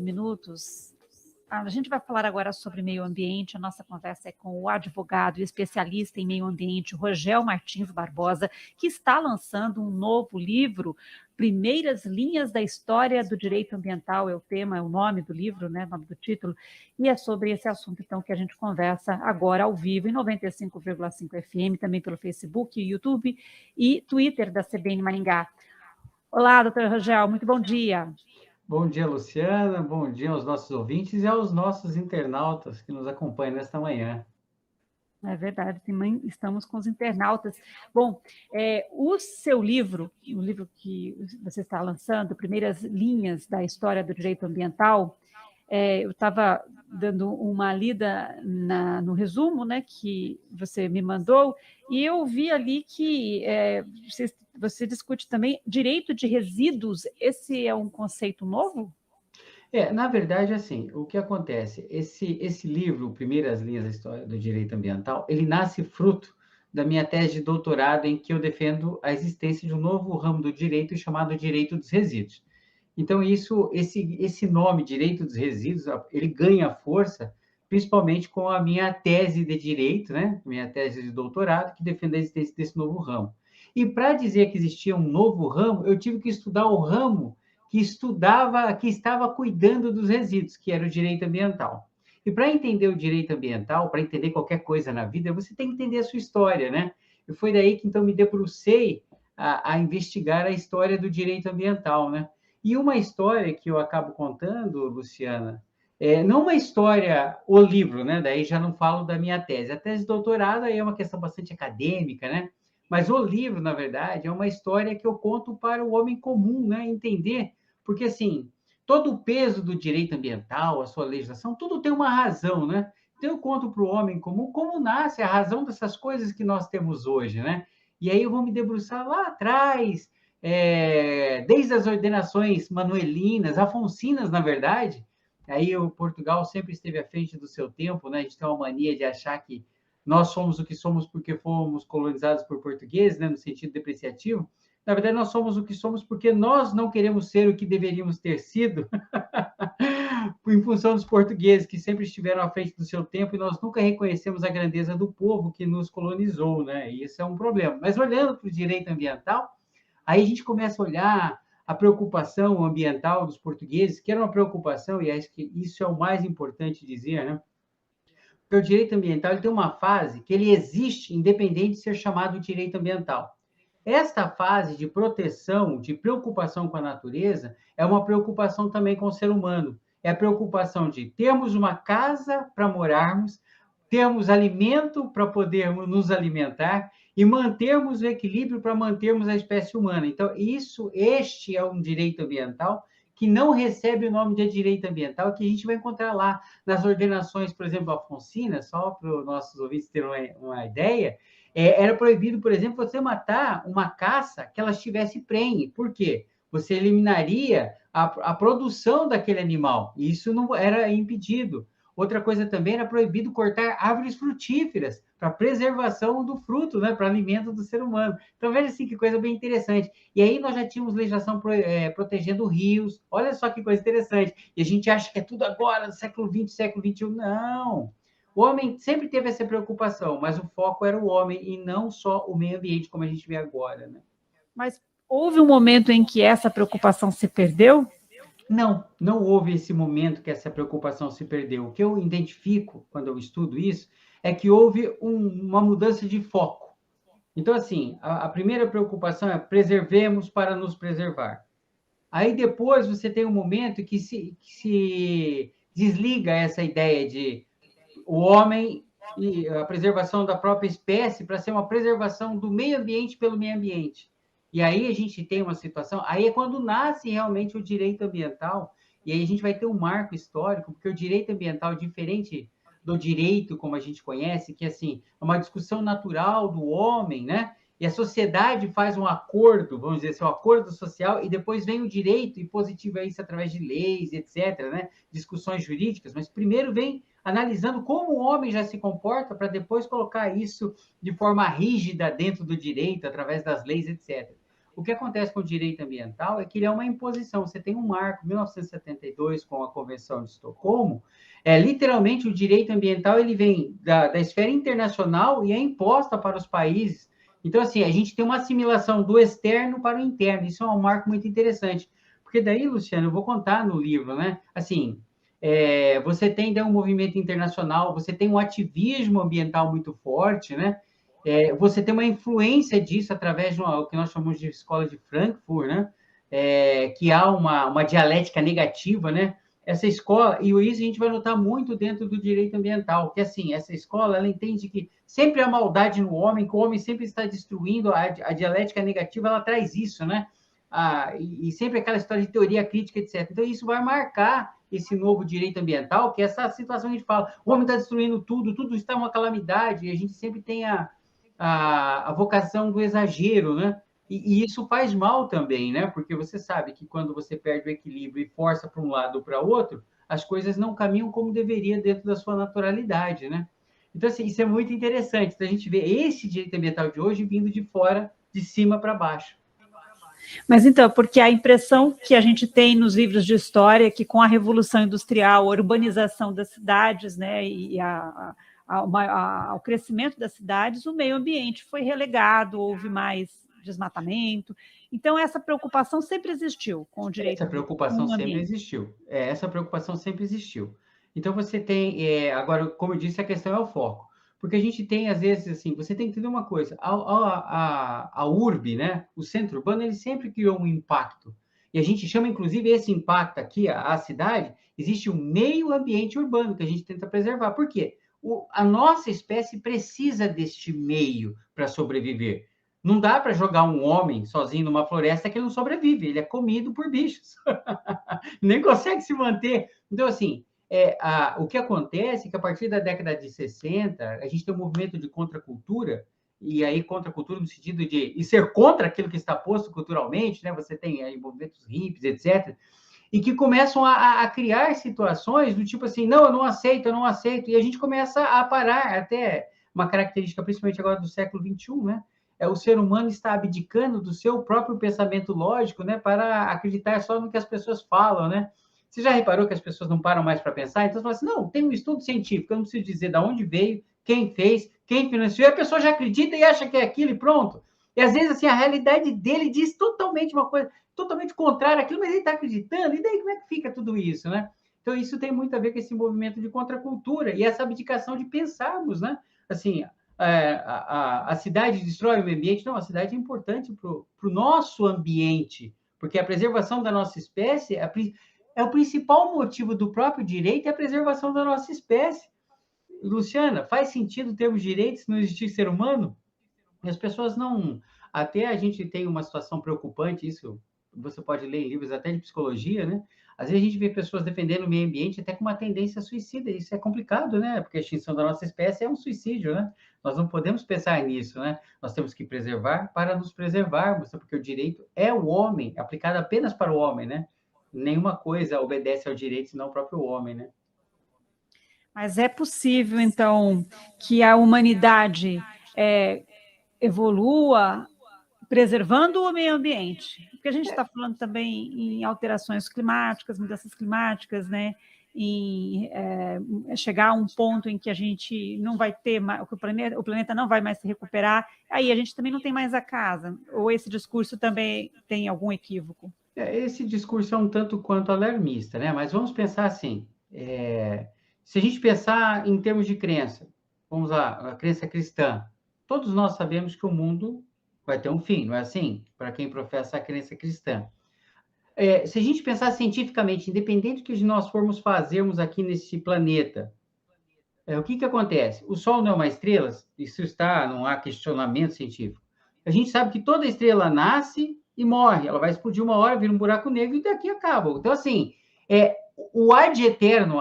minutos. A gente vai falar agora sobre meio ambiente. A nossa conversa é com o advogado e especialista em meio ambiente, Rogel Martins Barbosa, que está lançando um novo livro, Primeiras Linhas da História do Direito Ambiental, é o tema, é o nome do livro, né, o nome do título, e é sobre esse assunto, então, que a gente conversa agora ao vivo, em 95,5 FM, também pelo Facebook, YouTube e Twitter da CBN Maringá. Olá, doutor Rogel, muito bom dia. Bom dia, Luciana. Bom dia aos nossos ouvintes e aos nossos internautas que nos acompanham nesta manhã. É verdade, também estamos com os internautas. Bom, o seu livro, o livro que você está lançando, Primeiras Linhas da História do Direito Ambiental, eu estava dando uma lida no resumo, né, que você me mandou, e eu vi ali que você discute também direito de resíduos. Esse é um conceito novo? Na verdade, assim, o que acontece? Esse livro, Primeiras Linhas da História do Direito Ambiental, ele nasce fruto da minha tese de doutorado em que eu defendo a existência de um novo ramo do direito chamado direito dos resíduos. Então, esse nome, direito dos resíduos, ele ganha força principalmente com a minha tese de direito, né? Minha tese de doutorado, que defende a existência desse novo ramo. E para dizer que existia um novo ramo, eu tive que estudar o ramo que estava cuidando dos resíduos, que era o direito ambiental. E para entender o direito ambiental, para entender qualquer coisa na vida, você tem que entender a sua história, né? E foi daí que então me debrucei a investigar a história do direito ambiental, né? E uma história que eu acabo contando, Luciana, não uma história, o livro, né? Daí já não falo da minha tese. A tese de doutorado aí é uma questão bastante acadêmica, né? Mas o livro, na verdade, é uma história que eu conto para o homem comum, né? Entender, porque assim, todo o peso do direito ambiental, a sua legislação, tudo tem uma razão, né? Então eu conto para o homem comum como nasce a razão dessas coisas que nós temos hoje, né? E aí eu vou me debruçar lá atrás, desde as ordenações manuelinas, afonsinas, na verdade. Aí o Portugal sempre esteve à frente do seu tempo, né? A gente tem uma mania de achar que nós somos o que somos porque fomos colonizados por portugueses, né? No sentido depreciativo. Na verdade, nós somos o que somos porque nós não queremos ser o que deveríamos ter sido, em função dos portugueses, que sempre estiveram à frente do seu tempo, e nós nunca reconhecemos a grandeza do povo que nos colonizou, né? E isso é um problema. Mas olhando para o direito ambiental, aí a gente começa a olhar a preocupação ambiental dos portugueses, que era uma preocupação, e acho que isso é o mais importante dizer, né? Porque o direito ambiental ele tem uma fase que ele existe independente de ser chamado direito ambiental. Esta fase de proteção, de preocupação com a natureza, é uma preocupação também com o ser humano. É a preocupação de termos uma casa para morarmos, termos alimento para podermos nos alimentar e mantermos o equilíbrio para mantermos a espécie humana. Então, este é um direito ambiental que não recebe o nome de direito ambiental, que a gente vai encontrar lá nas ordenações, por exemplo, afonsinas, só para os nossos ouvintes terem uma ideia, era proibido, por exemplo, você matar uma caça que ela estivesse prenhe. Por quê? Você eliminaria a produção daquele animal. E isso não era impedido. Outra coisa também era proibido cortar árvores frutíferas para preservação do fruto, né, para alimento do ser humano. Então, veja assim que coisa bem interessante. E aí nós já tínhamos legislação protegendo rios. Olha só que coisa interessante. E a gente acha que é tudo agora, do século XX, século XXI. Não. O homem sempre teve essa preocupação, mas o foco era o homem e não só o meio ambiente, como a gente vê agora, né? Mas houve um momento em que essa preocupação se perdeu? Não houve esse momento que essa preocupação se perdeu. O que eu identifico quando eu estudo isso é que houve uma mudança de foco. Então, assim, a primeira preocupação é preservemos para nos preservar. Aí depois você tem um momento que se desliga essa ideia de o homem e a preservação da própria espécie para ser uma preservação do meio ambiente pelo meio ambiente. E aí a gente tem uma situação, aí é quando nasce realmente o direito ambiental, e aí a gente vai ter um marco histórico, porque o direito ambiental, diferente do direito como a gente conhece, que assim, é uma discussão natural do homem, né? E a sociedade faz um acordo, vamos dizer assim, um acordo social, e depois vem o direito e positiva isso através de leis, etc., né? Discussões jurídicas, mas primeiro vem analisando como o homem já se comporta para depois colocar isso de forma rígida dentro do direito, através das leis, etc. O que acontece com o direito ambiental é que ele é uma imposição. Você tem um marco, 1972, com a Convenção de Estocolmo, literalmente o direito ambiental ele vem da esfera internacional e é imposta para os países. Então, assim, a gente tem uma assimilação do externo para o interno. Isso é um marco muito interessante. Porque daí, Luciano, eu vou contar no livro, né? Assim, você tem um movimento internacional, você tem um ativismo ambiental muito forte, né? Você tem uma influência disso através de o que nós chamamos de escola de Frankfurt, né? Que há uma dialética negativa, né? Essa escola, e isso a gente vai notar muito dentro do direito ambiental, que assim, essa escola, ela entende que sempre há maldade no homem, que o homem sempre está destruindo, a dialética negativa, ela traz isso, né? E sempre aquela história de teoria crítica, etc. Então, isso vai marcar esse novo direito ambiental, que é essa situação que a gente fala, o homem está destruindo tudo, tudo está uma calamidade, e a gente sempre tem a vocação do exagero, né? E isso faz mal também, né? Porque você sabe que quando você perde o equilíbrio e força para um lado ou para outro, as coisas não caminham como deveria dentro da sua naturalidade, né? Então, assim, isso é muito interessante. Então, a gente vê esse direito ambiental de hoje vindo de fora, de cima para baixo. Mas então, porque a impressão que a gente tem nos livros de história é que com a Revolução Industrial, a urbanização das cidades, né, e ao crescimento das cidades, o meio ambiente foi relegado, houve mais desmatamento. Então, essa preocupação sempre existiu com o direito Essa preocupação do sempre ambiente. existiu. Essa preocupação sempre existiu. Então, você tem... agora, como eu disse, a questão é o foco. Porque a gente tem, às vezes, assim, você tem que entender uma coisa. A urbe, né? O centro urbano, ele sempre criou um impacto. E a gente chama, inclusive, esse impacto aqui, a cidade, existe um meio ambiente urbano que a gente tenta preservar. Por quê? A nossa espécie precisa deste meio para sobreviver. Não dá para jogar um homem sozinho numa floresta que ele não sobrevive, ele é comido por bichos. Nem consegue se manter. Então, assim, o que acontece é que a partir da década de 60, a gente tem um movimento de contracultura, e aí contracultura no sentido de ser contra aquilo que está posto culturalmente, né? Você tem aí movimentos hippies, etc., e que começam a criar situações do tipo assim, não, eu não aceito, e a gente começa a parar, até uma característica, principalmente agora do século XXI, né? O ser humano está abdicando do seu próprio pensamento lógico, né, para acreditar só no que as pessoas falam, né? Você já reparou que as pessoas não param mais para pensar? Então, você fala assim, não, tem um estudo científico, eu não preciso dizer de onde veio, quem fez, quem financiou, e a pessoa já acredita e acha que é aquilo e pronto. E, às vezes, assim, a realidade dele diz totalmente uma coisa, totalmente contrária àquilo, mas ele está acreditando, e daí como é que fica tudo isso, né? Então, isso tem muito a ver com esse movimento de contracultura e essa abdicação de pensarmos, né? Assim, a cidade destrói o meio ambiente? Não, a cidade é importante para o nosso ambiente, porque a preservação da nossa espécie é o principal motivo do próprio direito, é a preservação da nossa espécie. Luciana, faz sentido termos direitos se não existir ser humano? E as pessoas não... Até a gente tem uma situação preocupante, isso você pode ler em livros até de psicologia, né? Às vezes a gente vê pessoas defendendo o meio ambiente até com uma tendência suicida. Isso é complicado, né? Porque a extinção da nossa espécie é um suicídio, né? Nós não podemos pensar nisso, né? Nós temos que preservar para nos preservarmos, porque o direito é o homem, aplicado apenas para o homem, né? Nenhuma coisa obedece ao direito, senão o próprio homem, né? Mas é possível, então, que a humanidade evolua preservando o meio ambiente, porque a gente está falando também em alterações climáticas, mudanças climáticas, né? Em chegar a um ponto em que a gente não vai ter mais, o planeta não vai mais se recuperar, aí a gente também não tem mais a casa, ou esse discurso também tem algum equívoco? Esse discurso é um tanto quanto alarmista, né? Mas vamos pensar assim, se a gente pensar em termos de crença, vamos lá, a crença cristã, todos nós sabemos que o mundo vai ter um fim, não é assim? Para quem professa a crença cristã. Se a gente pensar cientificamente, independente do que nós formos fazermos aqui nesse planeta, o que acontece? O Sol não é uma estrela? Isso não há questionamento científico. A gente sabe que toda estrela nasce e morre. Ela vai explodir uma hora, vira um buraco negro e daqui acaba. Então, assim, o ad eterno,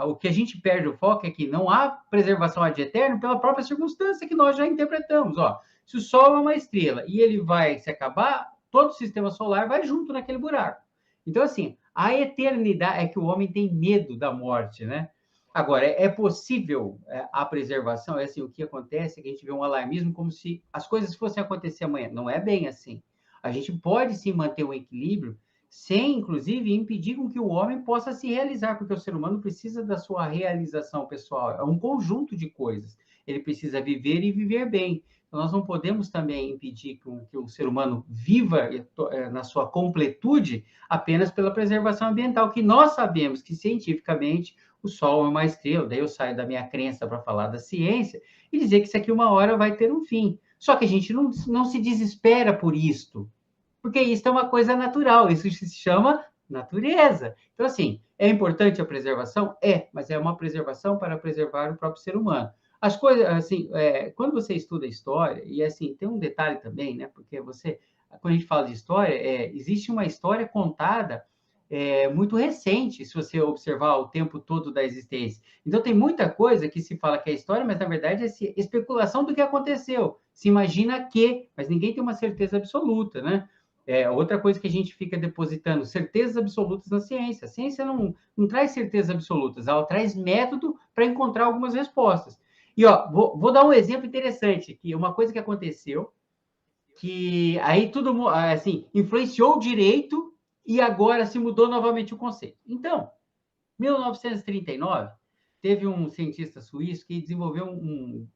o que a gente perde o foco é que não há preservação ad eterno pela própria circunstância que nós já interpretamos. Ó, se o Sol é uma estrela e ele vai se acabar, todo o sistema solar vai junto naquele buraco. Então, assim, a eternidade é que o homem tem medo da morte, né? Agora, é possível a preservação? Assim, o que acontece é que a gente vê um alarmismo como se as coisas fossem acontecer amanhã. Não é bem assim. A gente pode sim manter um equilíbrio sem, inclusive, impedir com que o homem possa se realizar, porque o ser humano precisa da sua realização pessoal. É um conjunto de coisas. Ele precisa viver e viver bem. Então, nós não podemos também impedir que o ser humano viva na sua completude apenas pela preservação ambiental, que nós sabemos que, cientificamente, o Sol é uma estrela. Daí eu saio da minha crença para falar da ciência e dizer que isso aqui uma hora vai ter um fim. Só que a gente não se desespera por isto, porque isso é uma coisa natural, isso se chama natureza. Então, assim, é importante a preservação? É, mas é uma preservação para preservar o próprio ser humano. As coisas, assim, quando você estuda história, e assim, tem um detalhe também, né? Porque quando a gente fala de história, existe uma história contada muito recente, se você observar o tempo todo da existência. Então, tem muita coisa que se fala que é história, mas na verdade é especulação do que aconteceu. Se imagina que, mas ninguém tem uma certeza absoluta, né? Outra coisa que a gente fica depositando certezas absolutas na ciência. A ciência não traz certezas absolutas, ela traz método para encontrar algumas respostas. E, ó, vou dar um exemplo interessante aqui, uma coisa que aconteceu, que aí tudo, assim, influenciou o direito e agora se mudou novamente o conceito. Então, 1939, teve um cientista suíço que desenvolveu um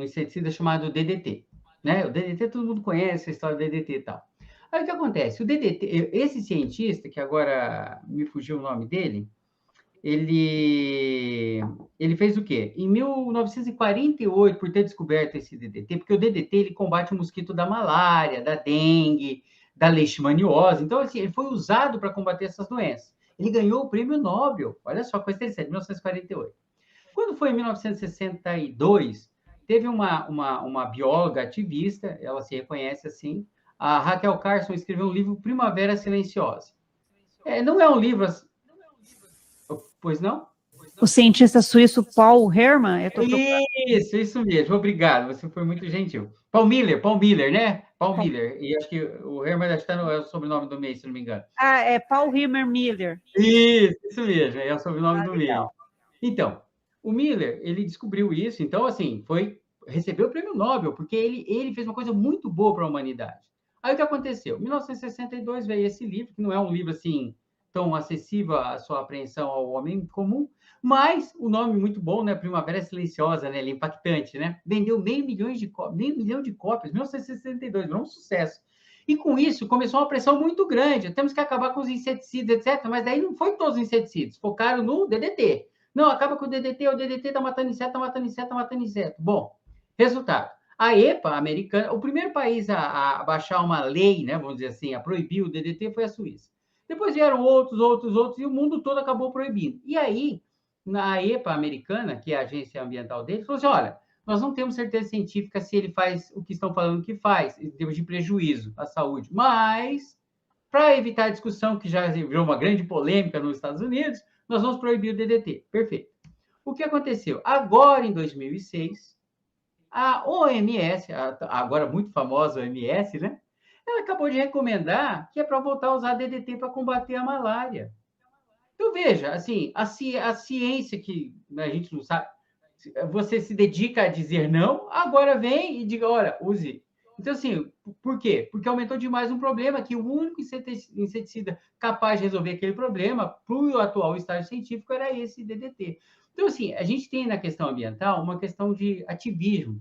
inseticida chamado DDT. Né? O DDT, todo mundo conhece a história do DDT e tal. Aí o que acontece? O DDT, esse cientista, que agora me fugiu o nome dele, ele fez o quê? Em 1948, por ter descoberto esse DDT, porque o DDT ele combate o mosquito da malária, da dengue, da leishmaniose. Então, assim, ele foi usado para combater essas doenças. Ele ganhou o prêmio Nobel. Olha só, coisa interessante, 1948. Quando foi em 1962, teve uma bióloga ativista, ela se reconhece assim, a Raquel Carson escreveu um livro Primavera Silenciosa. Não é um livro... Pois não? O cientista suíço Paul Hermann. Isso mesmo, obrigado, você foi muito gentil. Paul Miller, né? Paul Miller, e acho que o Hermann está é o sobrenome do meio, se não me engano. Ah, é Paul Hermann Miller. Isso mesmo, é o sobrenome do legal. meio. Então, o Miller, ele descobriu isso, então, assim, recebeu o prêmio Nobel, porque ele fez uma coisa muito boa para a humanidade. Aí o que aconteceu? Em 1962 veio esse livro, que não é um livro, assim, tão acessível à sua apreensão ao homem comum, mas o nome muito bom, né? Primavera Silenciosa, né? Ele é impactante, né? Vendeu meio milhão de cópias, 1962, virou um sucesso. E com isso começou uma pressão muito grande. Temos que acabar com os inseticidas, etc. Mas daí não foi todos os inseticidas, focaram no DDT. Não, acaba com o DDT está matando inseto, está matando inseto, está matando inseto. Bom, resultado. A EPA americana, o primeiro país a baixar uma lei, né, vamos dizer assim, a proibir o DDT foi a Suíça. Depois vieram outros, e o mundo todo acabou proibindo. E aí, na EPA americana, que é a agência ambiental deles, falou assim, olha, nós não temos certeza científica se ele faz o que estão falando que faz, em termos de prejuízo à saúde. Mas, para evitar a discussão, que já virou uma grande polêmica nos Estados Unidos, nós vamos proibir o DDT. Perfeito. O que aconteceu? Agora, em 2006, a OMS, agora muito famosa OMS, né? Ela acabou de recomendar que é para voltar a usar DDT para combater a malária. Então, veja, assim, a ciência que a gente não sabe, você se dedica a dizer não, agora vem e diga, olha, use. Então, assim, por quê? Porque aumentou demais um problema que o único inseticida capaz de resolver aquele problema para o atual estágio científico era esse DDT. Então, assim, a gente tem na questão ambiental uma questão de ativismo.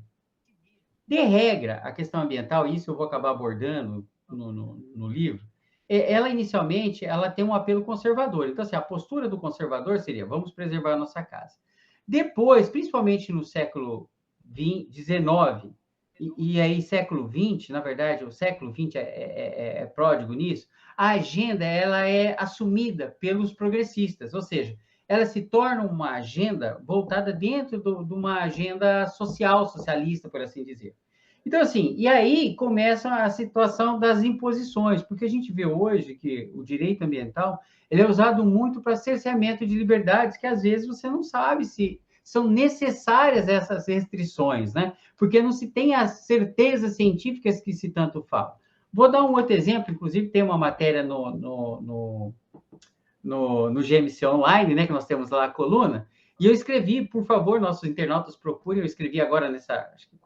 De regra, a questão ambiental, isso eu vou acabar abordando no livro, ela inicialmente ela tem um apelo conservador. Então, assim, a postura do conservador seria, vamos preservar a nossa casa. Depois, principalmente no século XIX, e aí século XX, na verdade, o século XX é pródigo nisso, a agenda ela é assumida pelos progressistas, ou seja, ela se torna uma agenda voltada dentro de uma agenda social, socialista, por assim dizer. Então, assim, e aí começa a situação das imposições, porque a gente vê hoje que o direito ambiental ele é usado muito para cerceamento de liberdades que, às vezes, você não sabe se são necessárias essas restrições, né? Porque não se tem as certezas científicas que se tanto fala. Vou dar um outro exemplo, inclusive tem uma matéria no GMC Online, né, que nós temos lá a coluna, e eu escrevi, por favor, nossos internautas procurem, eu escrevi agora nessa, acho que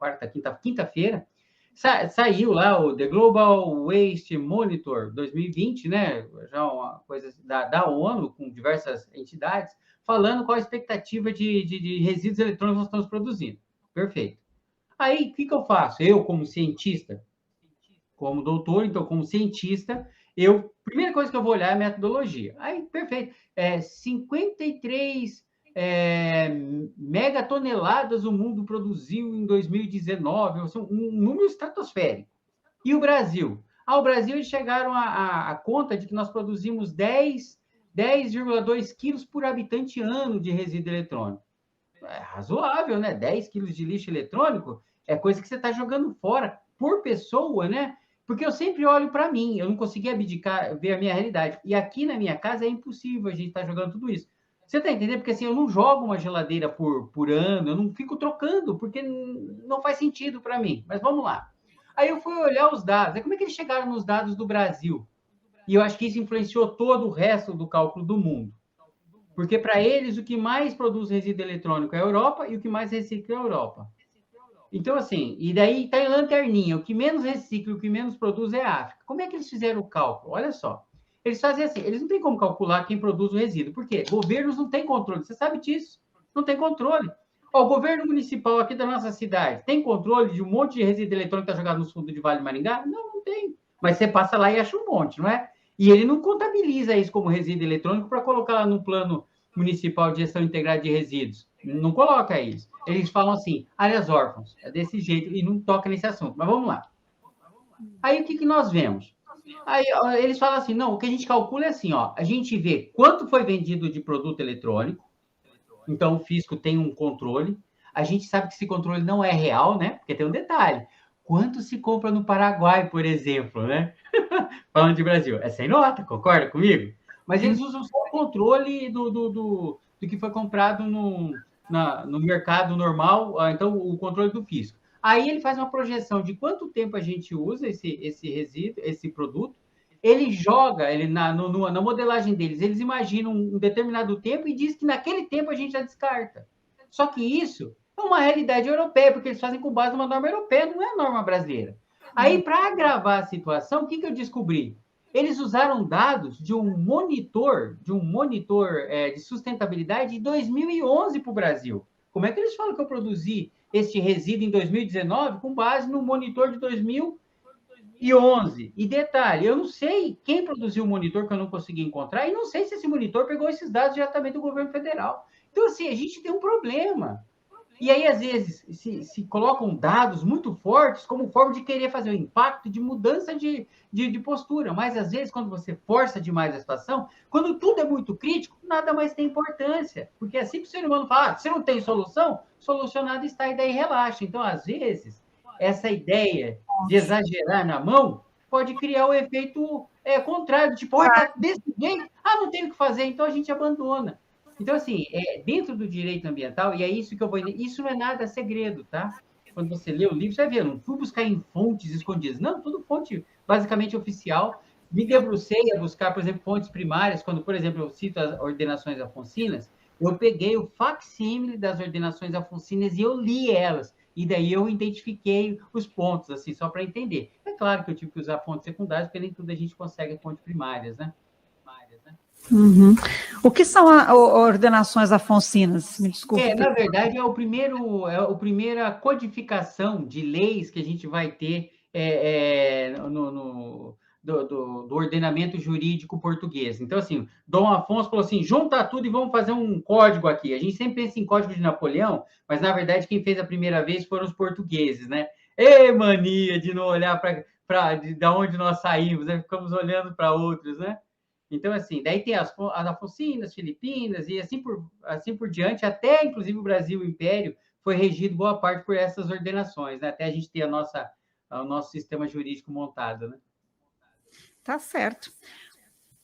quinta-feira, Saiu lá o The Global Waste Monitor 2020, né? Já uma coisa da ONU, com diversas entidades, falando qual a expectativa de resíduos eletrônicos nós estamos produzindo. Perfeito. Aí, o que eu faço? Eu, como cientista, como doutor, então, como cientista, primeira coisa que eu vou olhar é a metodologia. Aí, perfeito. 53 megatoneladas o mundo produziu em 2019, um número estratosférico. E o Brasil? O Brasil, eles chegaram à conta de que nós produzimos 10,2 quilos por habitante ano de resíduo eletrônico. É razoável, né? 10 quilos de lixo eletrônico é coisa que você está jogando fora por pessoa, né? Porque eu sempre olho para mim, eu não consegui abdicar, ver a minha realidade. E aqui na minha casa é impossível a gente estar jogando tudo isso. Você está entendendo? Porque assim, eu não jogo uma geladeira por ano, eu não fico trocando, porque não faz sentido para mim. Mas vamos lá. Aí eu fui olhar os dados. Aí como é que eles chegaram nos dados do Brasil? E eu acho que isso influenciou todo o resto do cálculo do mundo. Porque para eles o que mais produz resíduo eletrônico é a Europa e o que mais recicla é a Europa. Então, assim, e daí está em lanterninha, o que menos recicla, o que menos produz é a África. Como é que eles fizeram o cálculo? Olha só. Eles fazem assim, eles não têm como calcular quem produz o resíduo. Por quê? Governos não têm controle. Você sabe disso. Não tem controle. O governo municipal aqui da nossa cidade tem controle de um monte de resíduo eletrônico que está jogado nos fundos de Vale Maringá? Não, não tem. Mas você passa lá e acha um monte, não é? E ele não contabiliza isso como resíduo eletrônico para colocar lá no plano municipal de gestão integrada de resíduos. Não coloca isso. Eles falam assim, áreas órfãs, é desse jeito, e não toca nesse assunto. Mas vamos lá. Aí o que nós vemos? Aí eles falam assim, não, o que a gente calcula é assim, ó, a gente vê quanto foi vendido de produto eletrônico, então o fisco tem um controle, a gente sabe que esse controle não é real, né? Porque tem um detalhe, quanto se compra no Paraguai, por exemplo, né? Falando de Brasil, é sem nota, concorda comigo? Mas eles usam só o controle do que foi comprado no mercado normal, então o controle do fisco. Aí ele faz uma projeção de quanto tempo a gente usa esse resíduo, esse produto, ele joga ele na modelagem deles, eles imaginam um determinado tempo e diz que naquele tempo a gente já descarta. Só que isso é uma realidade europeia, porque eles fazem com base numa norma europeia, não é norma brasileira. Aí, para agravar a situação, o que eu descobri? Eles usaram dados de um monitor de sustentabilidade de 2011 para o Brasil. Como é que eles falam que eu produzi este resíduo em 2019 com base no monitor de 2011? E detalhe, eu não sei quem produziu o monitor que eu não consegui encontrar e não sei se esse monitor pegou esses dados diretamente do governo federal. Então, assim, a gente tem um problema. E aí, às vezes, se colocam dados muito fortes como forma de querer fazer o impacto de mudança de postura. Mas, às vezes, quando você força demais a situação, quando tudo é muito crítico, nada mais tem importância. Porque assim que o ser humano fala, se não tem solução, solucionado está e daí relaxa. Então, às vezes, essa ideia de exagerar na mão pode criar o efeito contrário. Tipo, tá desse jeito, não tem o que fazer, então a gente abandona. Então, assim, dentro do direito ambiental, e é isso que eu vou... Isso não é nada segredo, tá? Quando você lê o livro, você vai ver, não fui buscar em fontes escondidas. Não, tudo fonte basicamente oficial. Me debrucei a buscar, por exemplo, fontes primárias. Quando, por exemplo, eu cito as ordenações afonsinas, eu peguei o facsímile das ordenações afonsinas e eu li elas. E daí eu identifiquei os pontos, assim, só para entender. É claro que eu tive que usar fontes secundárias, porque nem tudo a gente consegue fontes primárias, né? Uhum. O que são ordenações afonsinas? Me desculpe. Na verdade, é a primeira codificação de leis que a gente vai ter do ordenamento jurídico português. Então, assim, Dom Afonso falou assim, junta tudo e vamos fazer um código aqui. A gente sempre pensa em código de Napoleão, mas, na verdade, quem fez a primeira vez foram os portugueses, né? Mania de não olhar para de onde nós saímos, né? Ficamos olhando para outros, né? Então, assim, daí tem as afonsinas, Filipinas e assim por diante, até, inclusive, o Brasil, o Império, foi regido boa parte por essas ordenações, né? Até a gente ter o nosso sistema jurídico montado, né? Tá certo.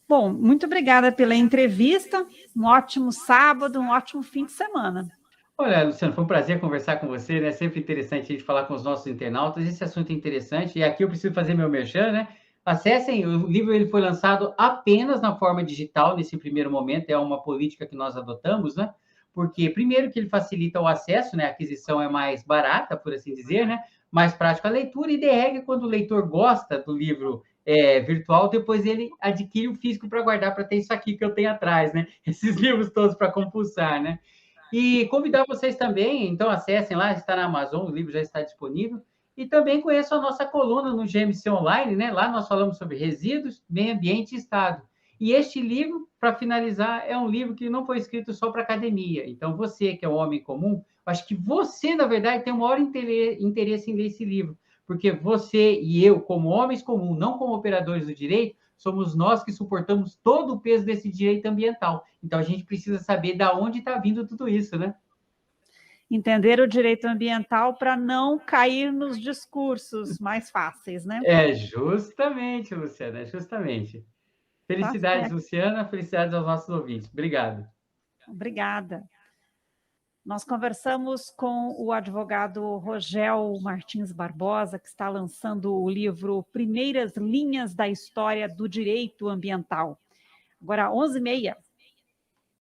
Bom, muito obrigada pela entrevista, um ótimo sábado, um ótimo fim de semana. Olha, Luciano, foi um prazer conversar com você, né? Sempre interessante a gente falar com os nossos internautas, esse assunto é interessante, e aqui eu preciso fazer meu merchan, né? Acessem, o livro ele foi lançado apenas na forma digital, nesse primeiro momento, é uma política que nós adotamos, né? porque, primeiro, que ele facilita o acesso, né? A aquisição é mais barata, por assim dizer, né? Mais prática a leitura, e de regra, quando o leitor gosta do livro virtual, depois ele adquire o físico para guardar, para ter isso aqui que eu tenho atrás, né? Esses livros todos para compulsar, né? E convidar vocês também, então acessem lá, está na Amazon, o livro já está disponível. E também conheçam a nossa coluna no GMC Online, né? Lá nós falamos sobre resíduos, meio ambiente e Estado. E este livro, para finalizar, é um livro que não foi escrito só para academia. Então, você que é um homem comum, acho que você, na verdade, tem o maior interesse em ler esse livro, porque você e eu, como homens comuns, não como operadores do direito, somos nós que suportamos todo o peso desse direito ambiental. Então, a gente precisa saber de onde está vindo tudo isso, né? Entender o direito ambiental para não cair nos discursos mais fáceis, né? Justamente, Luciana, justamente. Felicidades, Tá, Luciana, felicidades aos nossos ouvintes. Obrigado. obrigada. Nós conversamos com o advogado Rogel Martins Barbosa, que está lançando o livro Primeiras Linhas da História do Direito Ambiental. Agora, 11h30.